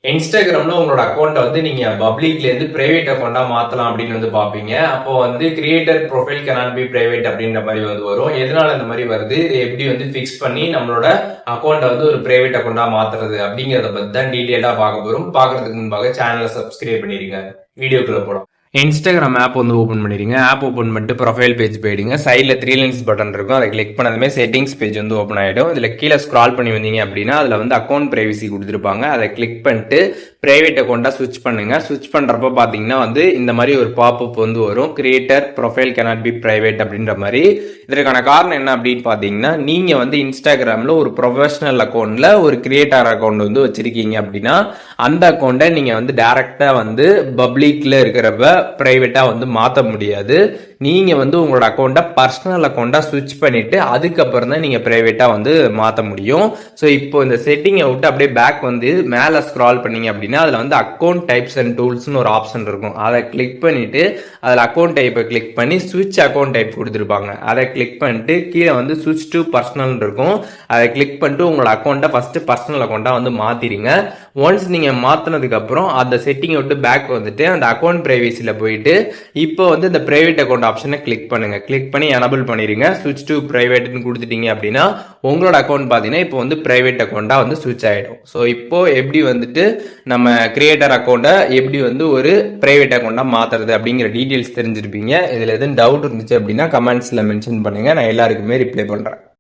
இன்ஸ்டாகிராம்ல உங்களோட அக்கௌண்ட்டை வந்து நீங்க பப்ளிக்ல இருந்து பிரைவேட் அக்கௌண்டா மாத்தலாம் அப்படின்னு வந்து பாப்பீங்க. அப்போ வந்து creator profile cannot be private அப்படின்ற மாதிரி வந்து வரும். எதனால இந்த மாதிரி வருது, இது எப்படி வந்து ஃபிக்ஸ் பண்ணி நம்மளோட அக்கௌண்ட்டை வந்து ஒரு பிரைவேட் அக்கௌண்டா மாத்துறது அப்படிங்கறத பத்தி தான் டீடைலா பார்க்க போறோம். பார்க்கறதுக்கு முன்பாக சேனலை சப்ஸ்கிரைப் பண்ணிருங்க. வீடியோக்குள்ள போலாம். இன்ஸ்டாகிராம் ஆப் வந்து ஓப்பன் பண்ணிடுங்க. ஆப் ஓப்பன் பண்ணிட்டு ப்ரொஃபைல் பேஜ் போயிடுங்க. சைடில் 3 லைன்ஸ் பட்டன் இருக்கும், அதை கிளிக் பண்ணதுமே செட்டிங்ஸ் பேஜ் வந்து ஓப்பன் ஆகிடும். இதில் கீழே ஸ்க்ரால் பண்ணி வந்தீங்க அப்படின்னா அதில் வந்து அக்கௌண்ட் பிரைவசி கொடுத்துருப்பாங்க. அதை கிளிக் பண்ணிட்டு பிரைவேட் அக்கௌண்ட்டாக ஸ்விட்ச் பண்ணுங்க. ஸ்விட்ச் பண்ணுறப்ப பார்த்தீங்கன்னா வந்து இந்த மாதிரி ஒரு பாப்அப் வந்து வரும், creator profile cannot be private அப்படின்ற மாதிரி. இதற்கான காரணம் என்ன அப்படின்னு பார்த்தீங்கன்னா, நீங்கள் வந்து இன்ஸ்டாகிராமில் ஒரு ப்ரொஃபஷனல் அக்கௌண்ட்டில் ஒரு கிரியேட்டர் அக்கௌண்ட் வந்து வச்சிருக்கீங்க அப்படின்னா அந்த அக்கௌண்ட்டை நீங்கள் வந்து டைரெக்டாக வந்து பப்ளிக்கில் இருக்கிறப்ப பிரைவேட்டா வந்து மாற்ற முடியாது. நீங்க வந்து உங்களோட அக்கௌண்ட்டை பர்சனல் அக்கௌண்ட்டா ஸ்விட்ச் பண்ணிட்டு அதுக்கப்புறம் தான் நீங்க பிரைவேட்டா வந்து மாற்ற முடியும். ஸோ இப்போ இந்த செட்டிங்கை விட்டு அப்படியே பேக் வந்து மேலே ஸ்க்ரால் பண்ணீங்க அப்படின்னா அதில் வந்து அக்கௌண்ட் டைப்ஸ் அண்ட் டூல்ஸ்னு ஒரு ஆப்ஷன் இருக்கும். அதை கிளிக் பண்ணிட்டு அதில் அக்கௌண்ட் டைப்பை கிளிக் பண்ணி ஸ்விட்ச் அக்கௌண்ட் டைப் கொடுத்துருப்பாங்க. அதை கிளிக் பண்ணிட்டு கீழே வந்து ஸ்விட்ச் டு பர்சனல் இருக்கும். அதை கிளிக் பண்ணிட்டு உங்களோட அக்கௌண்ட்டை ஃபர்ஸ்ட் பர்சனல் அக்கௌண்ட்டா வந்து மாத்திருங்க. ஒன்ஸ் நீங்க மாத்தினதுக்கு அப்புறம் அந்த செட்டிங்கை விட்டு பேக் வந்துட்டு அந்த அக்கௌண்ட் பிரைவசியில போயிட்டு இப்போ வந்து இந்த பிரைவேட் அக்கௌண்ட் ஆப்ஷனை கிளிக் பண்ணுங்க. கிளிக் பண்ணி எனபிள் பண்ணிருங்க. ஸ்விட்ச் டு பிரைவேட்னு கொடுத்துட்டீங்க அப்படின்னா உங்களோட அக்கௌண்ட் பார்த்தீங்கன்னா இப்போ வந்து பிரைவேட் அக்கௌண்டா வந்து ஸ்விட்ச் ஆயிடும். ஸோ இப்போ எப்படி வந்துட்டு நம்ம கிரியேட்டர் அக்கௌண்ட்டை எப்படி வந்து ஒரு பிரைவேட் அக்கௌண்டா மாத்துறது அப்படிங்கிற டீடைல்ஸ் தெரிஞ்சிருப்பீங்க. இதுல எதுவும் டவுட் இருந்துச்சு அப்படின்னா கமெண்ட்ஸ்ல மென்ஷன் பண்ணுங்க, நான் எல்லாருக்குமே ரிப்ளை பண்றேன்.